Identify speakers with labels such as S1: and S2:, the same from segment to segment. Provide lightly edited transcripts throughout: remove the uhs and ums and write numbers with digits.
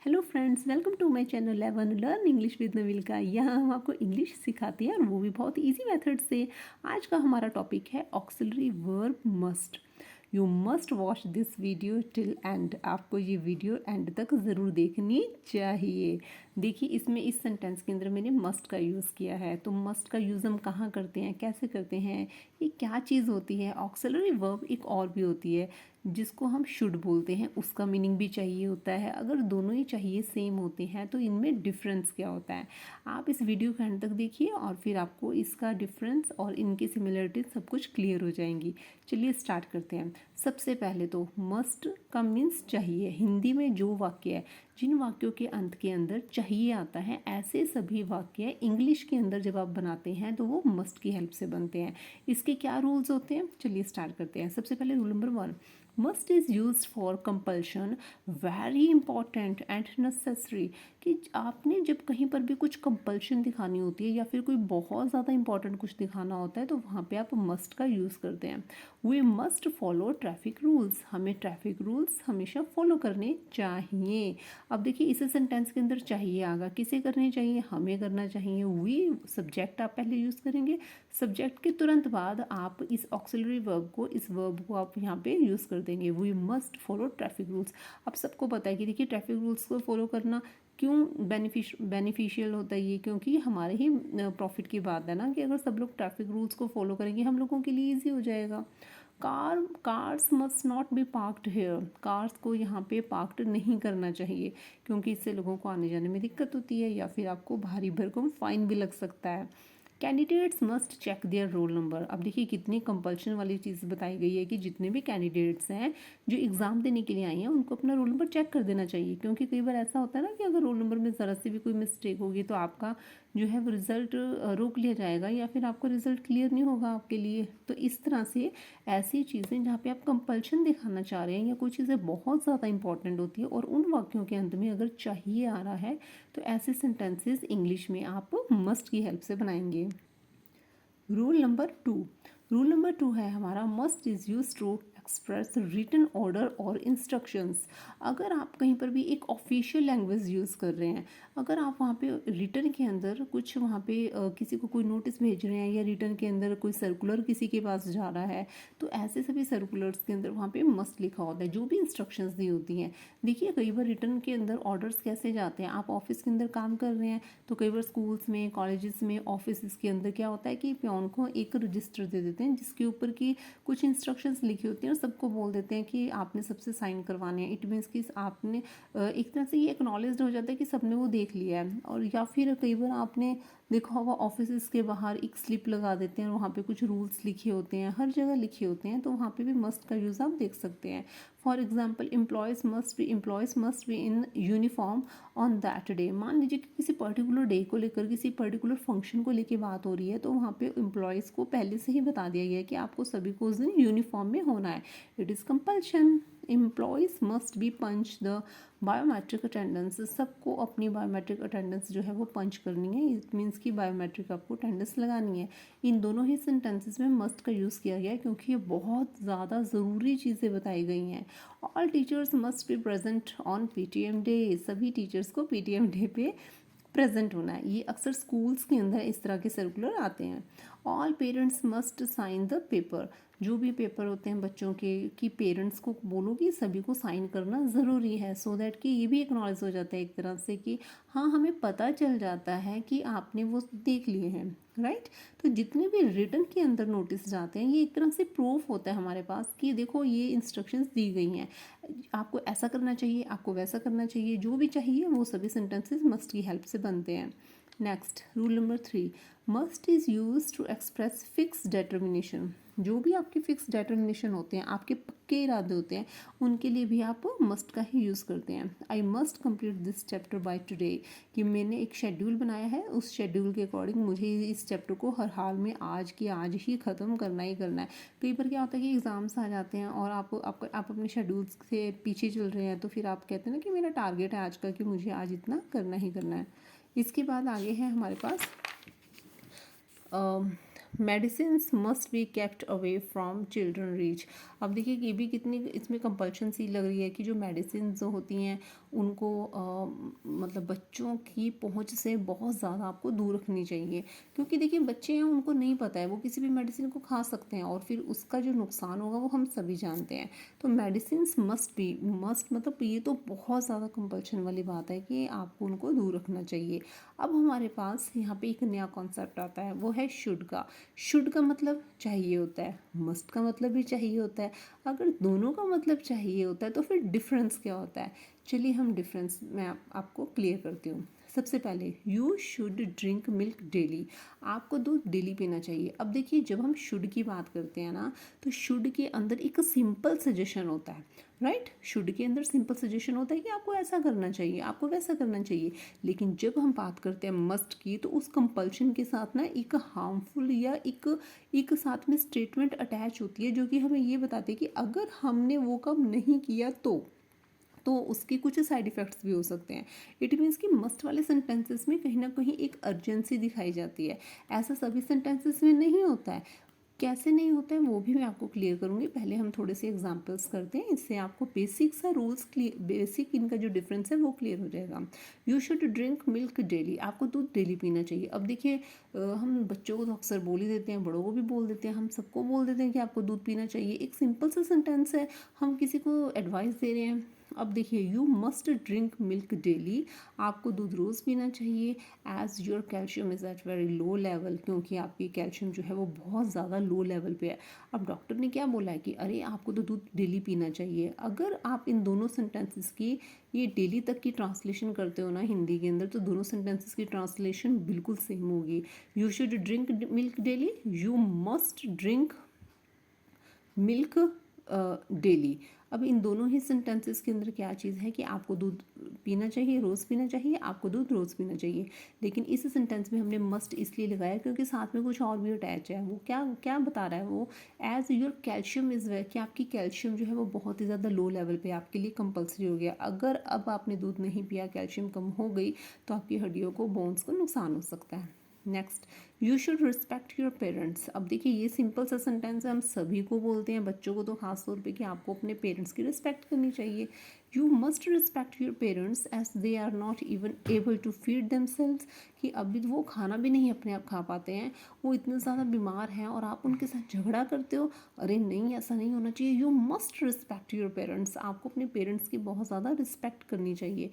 S1: Hello friends, welcome to my channel eleven learn English with Navilka. यहाँ हम आपको English सिखाते हैं और वो भी बहुत इजी मेथड से। आज का हमारा टॉपिक है auxiliary verb must. You must watch this video till and. आपको ये वीडियो एंड तक ज़रूर देखनी चाहिए। देखिए, इसमें इस सेंटेंस के अंदर मैंने मस्ट का यूज़ किया है। तो मस्ट का यूज़ हम कहाँ करते हैं, कैसे करते हैं, ये क्या चीज़ होती है। ऑक्सिलरी वर्ब एक और भी होती है जिसको हम शुड बोलते हैं, उसका मीनिंग भी चाहिए होता है। अगर दोनों ही चाहिए सेम होते हैं तो इनमें डिफरेंस क्या होता है, आप इस वीडियो के एंड तक देखिए और फिर आपको इसका डिफरेंस और इनकी सिमिलरिटीज सब कुछ क्लियर हो जाएंगी। चलिए स्टार्ट करते हैं। सबसे पहले तो मस्ट का मीन्स चाहिए। हिंदी में जो वाक्य है, जिन वाक्यों के अंत के अंदर चाहिए आता है, ऐसे सभी वाक्य इंग्लिश के अंदर जब आप बनाते हैं तो वो मस्ट की हेल्प से बनते हैं। इसके क्या रूल्स होते हैं, चलिए स्टार्ट करते हैं। सबसे पहले rule number 1, must is use for compulsion, very important and necessary. कि आपने जब कहीं पर भी कुछ कंपल्शन दिखानी होती है या फिर कोई बहुत ज़्यादा इंपॉर्टेंट कुछ दिखाना होता है तो वहाँ पे आप मस्ट का यूज़ करते हैं। We must follow traffic rules, हमें ट्रैफिक रूल्स हमेशा फॉलो करने चाहिए। अब देखिए, इस सेंटेंस के अंदर चाहिए आगा, किसे करने चाहिए, हमें करना चाहिए। वी सब्जेक्ट आप पहले यूज़ करेंगे, सब्जेक्ट के तुरंत बाद आप इस ऑक्सिलरी वर्ब को, इस वर्ब को आप यहाँ पे यूज़ कर देंगे। We must follow traffic rules. अब सबको पता है कि देखिए, ट्रैफिक रूल्स को फॉलो करना क्यों बेनिफिशियल होता है ये, क्योंकि हमारे ही प्रॉफिट की बात है ना कि अगर सब लोग ट्रैफिक रूल्स को फॉलो करेंगे हम लोगों के लिए ईजी हो जाएगा। Cars must not be parked here, cars को यहाँ पे पार्क्ड नहीं करना चाहिए क्योंकि इससे लोगों को आने जाने में दिक्कत होती है या फिर आपको भारी भरकम फाइन भी लग सकता है। Candidates must check their roll number. अब देखिए, कितनी कंपल्शन वाली चीज़ बताई गई है कि जितने भी कैंडिडेट्स हैं जो एग्ज़ाम देने के लिए आए हैं उनको अपना रोल नंबर चेक कर देना चाहिए। क्योंकि कई बार ऐसा होता है ना कि अगर रोल नंबर में ज़रा सी भी कोई मिस्टेक होगी तो आपका जो है वो रिज़ल्ट रोक लिया जाएगा या फिर आपको रिज़ल्ट क्लियर नहीं होगा आपके लिए। तो इस तरह से ऐसी चीज़ें जहाँ पे आप कंपल्शन दिखाना चाह रहे हैं या कोई चीज़ें बहुत ज़्यादा इंपॉर्टेंट होती है और उन वाक्यों के अंत में अगर चाहिए आ रहा है तो ऐसे सेंटेंसेस इंग्लिश में आप मस्ट की हेल्प से बनाएंगे। रूल नंबर 2 है हमारा, must is use to express written order और इंस्ट्रक्शंस। अगर आप कहीं पर भी एक ऑफिशियल लैंग्वेज यूज़ कर रहे हैं, अगर आप वहाँ पे रिटन के अंदर कुछ वहाँ पे किसी को कोई नोटिस भेज रहे हैं या रिटन के अंदर कोई सर्कुलर किसी के पास जा रहा है तो ऐसे सभी सर्कुलर्स के अंदर वहाँ पे मस्ट लिखा होता है, जो भी इंस्ट्रक्शंस दी होती हैं। देखिए, कई बार रिटन के अंदर ऑर्डर्स कैसे जाते हैं, आप ऑफिस के अंदर काम कर रहे हैं तो कई बार स्कूल्स में, कॉलेजेस में, ऑफिस के अंदर क्या होता है कि पियोन को एक रजिस्टर दे देते हैं जिसके ऊपर की कुछ इंस्ट्रक्शंस लिखी होती हैं और सबको बोल देते हैं कि आपने सबसे साइन करवाने हैं। इट मीन्स कि आपने एक तरह से ये एक्नॉलेज हो जाता है कि सबने वो देख लिया है। और या फिर कई बार आपने देखा होगा ऑफिस के बाहर एक स्लिप लगा देते हैं और वहाँ पे कुछ रूल्स लिखे होते हैं, हर जगह लिखे होते हैं, तो वहाँ पे भी मस्ट का यूज़ आप देख सकते हैं। For example, employees must be in uniform on that day. मान लीजिए कि किसी पर्टिकुलर डे को लेकर, किसी पर्टिकुलर फंक्शन को लेकर बात हो रही है तो वहाँ पे एम्प्लॉयज़ को पहले से ही बता दिया गया है कि आपको सभी को उस दिन यूनिफॉर्म में होना है। It is compulsion. Employees must be punch the biometric attendance. सबको अपनी बायोमेट्रिक अटेंडेंस जो है वो पंच करनी है। इट मीन्स कि बायोमेट्रिक आपको अटेंडेंस लगानी है। इन दोनों ही सेंटेंसेस में मस्ट का यूज़ किया गया है क्योंकि ये बहुत ज़्यादा ज़रूरी चीज़ें बताई गई हैं। All teachers must be present on PTM day. सभी टीचर्स को पीटीएम डे पे प्रेजेंट होना है। ये अक्सर स्कूल्स के अंदर इस तरह के सर्कुलर आते हैं। All parents must sign the paper. जो भी पेपर होते हैं बच्चों के, कि पेरेंट्स को बोलो कि सभी को साइन करना ज़रूरी है, सो दैट कि ये भी एक्नॉलेज हो जाता है एक तरह से कि हाँ, हमें पता चल जाता है कि आपने वो देख लिए हैं, राइट। तो जितने भी रिटन के अंदर नोटिस जाते हैं ये एक तरह से प्रूफ होता है हमारे पास कि देखो ये इंस्ट्रक्शंस दी गई हैं, आपको ऐसा करना चाहिए, आपको वैसा करना चाहिए, जो भी चाहिए वो सभी सेंटेंसेस मस्ट की हेल्प से बनते हैं। Next, rule number 3, must is use to express fix determination. जो भी आपके फिक्स डिटर्मिनेशन होते हैं, आपके पक्के इरादे होते हैं, उनके लिए भी आप मस्ट का ही यूज़ करते हैं। I must complete this chapter by today, कि मैंने एक शेड्यूल बनाया है, उस शेड्यूल के अकॉर्डिंग मुझे इस चैप्टर को हर हाल में आज की आज ही ख़त्म करना ही करना है। कई बार क्या होता है कि एग्ज़ाम्स आ जाते हैं और आप अपने शेड्यूल से पीछे चल रहे हैं तो फिर आप कहते हैं ना कि मेरा टारगेट है आज का कि मुझे आज इतना करना ही करना है। इसके बाद आगे है हमारे पास medicines must be kept away from children reach. अब देखिए ये भी कितनी इसमें कंपल्शन सी लग रही है कि जो मेडिसिन जो होती हैं उनको मतलब बच्चों की पहुंच से बहुत ज़्यादा आपको दूर रखनी चाहिए, क्योंकि देखिए बच्चे हैं उनको नहीं पता है, वो किसी भी मेडिसिन को खा सकते हैं और फिर उसका जो नुकसान होगा वो हम सभी जानते हैं। तो मेडिसिन्स मस्ट बी, मस्ट मतलब ये तो बहुत ज़्यादा कंपल्शन वाली बात है कि आपको उनको दूर रखना चाहिए। अब हमारे पास यहाँ पे एक नया कॉन्सेप्ट आता है, वो है शुड का। शुड का मतलब चाहिए होता है, मस्ट का मतलब भी चाहिए होता है। अगर दोनों का मतलब चाहिए होता है तो फिर डिफरेंस क्या होता है? चलिए हम डिफरेंस मैं आपको क्लियर करती हूँ। सबसे पहले you should drink milk daily, आपको दूध डेली पीना चाहिए। अब देखिए जब हम शुड की बात करते हैं ना, तो शुड के अंदर एक सिंपल सजेशन होता है, राइट? शुड के अंदर सिंपल सजेशन होता है कि आपको ऐसा करना चाहिए, आपको वैसा करना चाहिए। लेकिन जब हम बात करते हैं मस्ट की, तो उस कंपल्शन के साथ ना एक हार्मफुल या एक साथ में स्टेटमेंट अटैच होती है जो कि हमें ये बताती है कि अगर हमने वो काम नहीं किया तो उसके कुछ साइड इफ़ेक्ट्स भी हो सकते हैं। इट मीन्स कि मस्ट वाले सेंटेंसेस में कहीं ना कहीं एक अर्जेंसी दिखाई जाती है। ऐसा सभी सेंटेंसेस में नहीं होता है। कैसे नहीं होता है वो भी मैं आपको क्लियर करूँगी। पहले हम थोड़े से एग्जांपल्स करते हैं, इससे आपको बेसिक सा रूल्स क्लियर, बेसिक इनका जो डिफरेंस है वो क्लियर हो जाएगा। You should drink milk daily, आपको दूध डेली पीना चाहिए। अब देखिए हम बच्चों को तो अक्सर बोल ही देते हैं, बड़ों को भी बोल देते हैं, हम सबको बोल देते हैं कि आपको दूध पीना चाहिए। एक सिंपल सा सेंटेंस है, हम किसी को एडवाइस दे रहे हैं। अब देखिए you must drink milk daily, आपको दूध रोज़ पीना चाहिए। As your calcium is at very low level, क्योंकि आपकी कैल्शियम जो है वो बहुत ज़्यादा लो लेवल पे है। अब डॉक्टर ने क्या बोला है कि अरे आपको तो दूध डेली पीना चाहिए। अगर आप इन दोनों सेंटेंसेस की ये डेली तक की ट्रांसलेशन करते हो ना हिंदी के अंदर, तो दोनों सेंटेंसेस की ट्रांसलेशन बिल्कुल सेम होगी। You should drink milk daily, you must drink milk daily. अब इन दोनों ही सेंटेंसेस के अंदर क्या चीज़ है कि आपको दूध पीना चाहिए, रोज़ पीना चाहिए, आपको दूध रोज़ पीना चाहिए। लेकिन इस सेंटेंस में हमने मस्ट इसलिए लगाया क्योंकि साथ में कुछ और भी अटैच है। वो क्या क्या बता रहा है वो, as your calcium is way, कि आपकी कैल्शियम जो है वो बहुत ही ज़्यादा लो लेवल पे आपके लिए कंपलसरी हो गया। अगर अब आपने दूध नहीं पिया, कैल्शियम कम हो गई, तो आपकी हड्डियों को, बोन्स को नुकसान हो सकता है। Next, you should respect your parents. अब देखिए ये सिंपल सा सेंटेंस है, हम सभी को बोलते हैं, बच्चों को तो खास तौर पे, कि आपको अपने पेरेंट्स की रिस्पेक्ट करनी चाहिए। You must respect your parents as they are not even able to feed themselves, कि अभी वो खाना भी नहीं अपने आप खा पाते हैं, वो इतने ज़्यादा बीमार हैं और आप उनके साथ झगड़ा करते हो। अरे नहीं, ऐसा नहीं होना चाहिए। You must respect your parents, आपको अपने पेरेंट्स की बहुत ज़्यादा रिस्पेक्ट करनी चाहिए।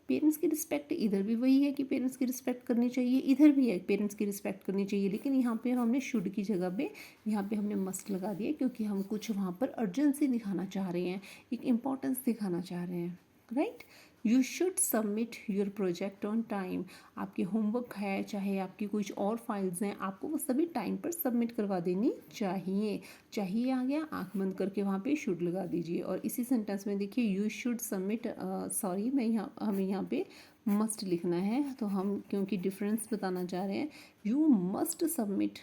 S1: पेरेंट्स की रिस्पेक्ट इधर भी वही है कि पेरेंट्स की रिस्पेक्ट करनी चाहिए, इधर भी है पेरेंट्स की रिस्पेक्ट करनी चाहिए, लेकिन यहाँ पे हमने शुड की जगह पे यहाँ पे हमने मस्ट लगा दिया, क्योंकि हम कुछ वहाँ पर अर्जेंसी दिखाना चाह रहे हैं, एक इम्पॉर्टेंस दिखाना चाह रहे हैं, right? You should submit your project on time, आपके होमवर्क है, चाहे आपकी कुछ और फाइल्स हैं, आपको वो सभी टाइम पर सबमिट करवा देनी चाहिए। चाहिए आ गया, आँख बंद करके वहाँ पे शुड लगा दीजिए। और इसी सेंटेंस में देखिए यू शुड सबमिट, सॉरी मैं यहाँ, हमें यहाँ पे मस्ट लिखना है, तो हम क्योंकि डिफरेंस बताना चाह रहे हैं, you must submit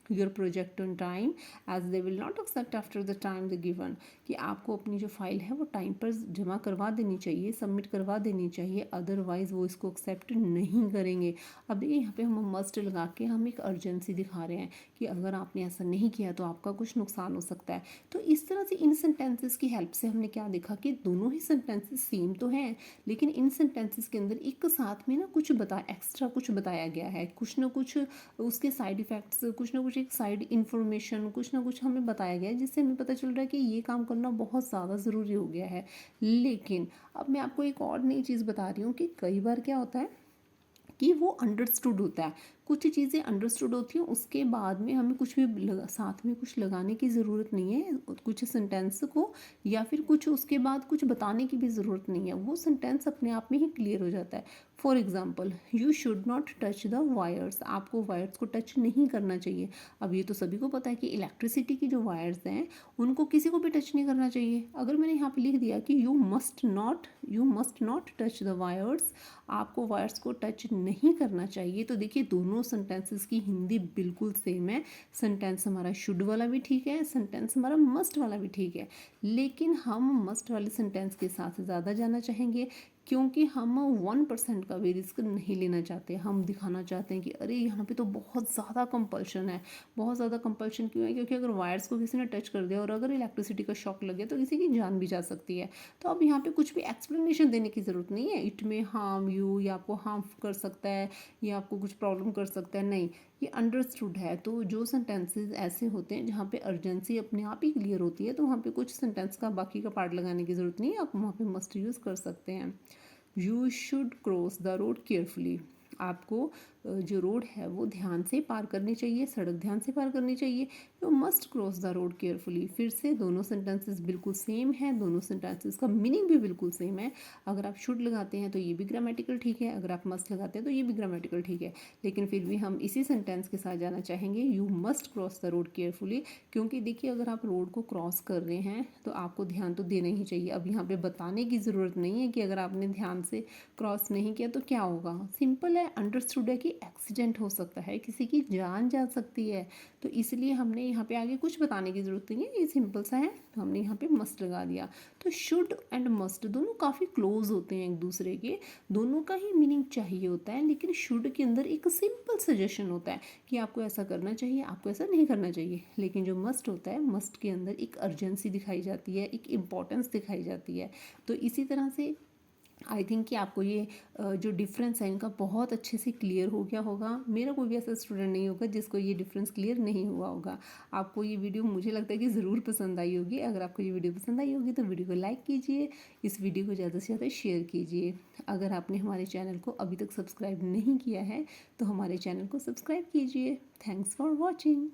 S1: your project on time as they will not accept after the time the given, कि आपको अपनी जो फाइल है वो टाइम पर जमा करवा देनी चाहिए, सबमिट करवा देनी चाहिए, अदरवाइज़ वो इसको एक्सेप्ट नहीं करेंगे। अब देखिए यहाँ पे हम मस्ट लगा के हम एक अर्जेंसी दिखा रहे हैं कि अगर आपने ऐसा नहीं किया तो आपका कुछ नुकसान हो सकता है। तो इस तरह से इन सेंटेंसेस की हेल्प से हमने क्या देखा कि दोनों ही सेंटेंसेस सेम तो हैं, लेकिन इन सेंटेंसेस के अंदर एक साथ में ना कुछ एक्स्ट्रा कुछ बताया गया है, कुछ ना कुछ उसके साइड इफ़ेक्ट्स, कुछ ना कुछ एक साइड इन्फॉर्मेशन, कुछ ना कुछ हमें बताया गया है, जिससे हमें पता चल रहा है कि ये काम करना बहुत ज़्यादा ज़रूरी हो गया है। लेकिन अब मैं आपको एक और नई चीज़ बता रही हूँ कि कई बार क्या होता है कि वो अंडरस्टूड होता है, कुछ चीज़ें अंडरस्टूड होती हैं, उसके बाद में हमें कुछ भी साथ में कुछ लगाने की ज़रूरत नहीं है, कुछ सेंटेंस को, या फिर कुछ उसके बाद कुछ बताने की भी ज़रूरत नहीं है, वो सेंटेंस अपने आप में ही क्लियर हो जाता है। For example, you should not touch the wires, आपको वायर्स को टच नहीं करना चाहिए। अब ये तो सभी को पता है कि इलेक्ट्रिसिटी की जो वायर्स हैं उनको किसी को भी टच नहीं करना चाहिए। अगर मैंने यहाँ पे लिख दिया कि you must not touch the wires, आपको वायर्स को टच नहीं करना चाहिए, तो देखिए दोनों सेंटेंसेस की हिंदी बिल्कुल सेम है। सेंटेंस हमारा शुड वाला भी ठीक है, सेंटेंस हमारा मस्ट वाला भी ठीक है, लेकिन हम मस्ट वाले सेंटेंस के साथ ज़्यादा जाना चाहेंगे। क्योंकि हम 1% का भी रिस्क नहीं लेना चाहते। हम दिखाना चाहते हैं कि अरे यहाँ पे तो बहुत ज़्यादा कंपल्शन है। बहुत ज़्यादा कंपल्शन क्यों है? क्योंकि अगर वायर्स को किसी ने टच कर दिया और अगर इलेक्ट्रिसिटी का शॉक लग गया तो किसी की जान भी जा सकती है। तो अब यहाँ पे कुछ भी एक्सप्लेनेशन देने की ज़रूरत नहीं है, इट मे हार्म यू, या आपको हार्म कर सकता है, या आपको कुछ प्रॉब्लम कर सकता है, नहीं, ये अंडरस्टूड है। तो जो सेंटेंसेस ऐसे होते हैं जहाँ पे अर्जेंसी अपने आप ही क्लियर होती है, तो वहाँ पे कुछ सेंटेंस का बाकी का पार्ट लगाने की ज़रूरत नहीं है, आप वहाँ पे मस्ट यूज़ कर सकते हैं। You should cross the road carefully. आपको जो रोड है वो ध्यान से पार करनी चाहिए, सड़क ध्यान से पार करनी चाहिए। You must cross the road carefully. फिर से दोनों सेंटेंसेस बिल्कुल सेम है, दोनों सेंटेंसेस का मीनिंग भी बिल्कुल सेम है। अगर आप शुड लगाते हैं तो ये भी ग्रामेटिकल ठीक है, अगर आप मस्ट लगाते हैं तो ये भी ग्रामेटिकल ठीक है। लेकिन फिर भी हम इसी सेंटेंस के साथ जाना चाहेंगे, you must cross the road carefully. क्योंकि देखिए अगर आप रोड को क्रॉस कर रहे हैं तो आपको ध्यान तो देना ही चाहिए। अब यहाँ पे बताने की ज़रूरत नहीं है कि अगर आपने ध्यान से क्रॉस नहीं किया तो क्या होगा। सिंपल है, अंडरस्टूड है कि एक्सीडेंट हो सकता है, किसी की जान जा सकती है। तो इसलिए हमने यहाँ पे आगे कुछ बताने की ज़रूरत नहीं है, ये सिंपल सा है, तो हमने यहाँ पे मस्ट लगा दिया। तो शुड एंड मस्ट दोनों काफ़ी क्लोज होते हैं एक दूसरे के, दोनों का ही मीनिंग चाहिए होता है। लेकिन शुड के अंदर एक सिंपल सजेशन होता है कि आपको ऐसा करना चाहिए, आपको ऐसा नहीं करना चाहिए। लेकिन जो मस्ट होता है, मस्ट के अंदर एक अर्जेंसी दिखाई जाती है, एक इम्पॉर्टेंस दिखाई जाती है। तो इसी तरह से आई थिंक कि आपको ये जो डिफरेंस है इनका बहुत अच्छे से क्लियर हो गया होगा। मेरा कोई भी ऐसा स्टूडेंट नहीं होगा जिसको ये डिफरेंस क्लियर नहीं हुआ होगा। आपको ये वीडियो मुझे लगता है कि ज़रूर पसंद आई होगी। अगर आपको ये वीडियो पसंद आई होगी तो वीडियो को लाइक कीजिए, इस वीडियो को ज़्यादा से ज़्यादा शेयर कीजिए। अगर आपने हमारे चैनल को अभी तक सब्सक्राइब नहीं किया है तो हमारे चैनल को सब्सक्राइब कीजिए। Thanks for watching.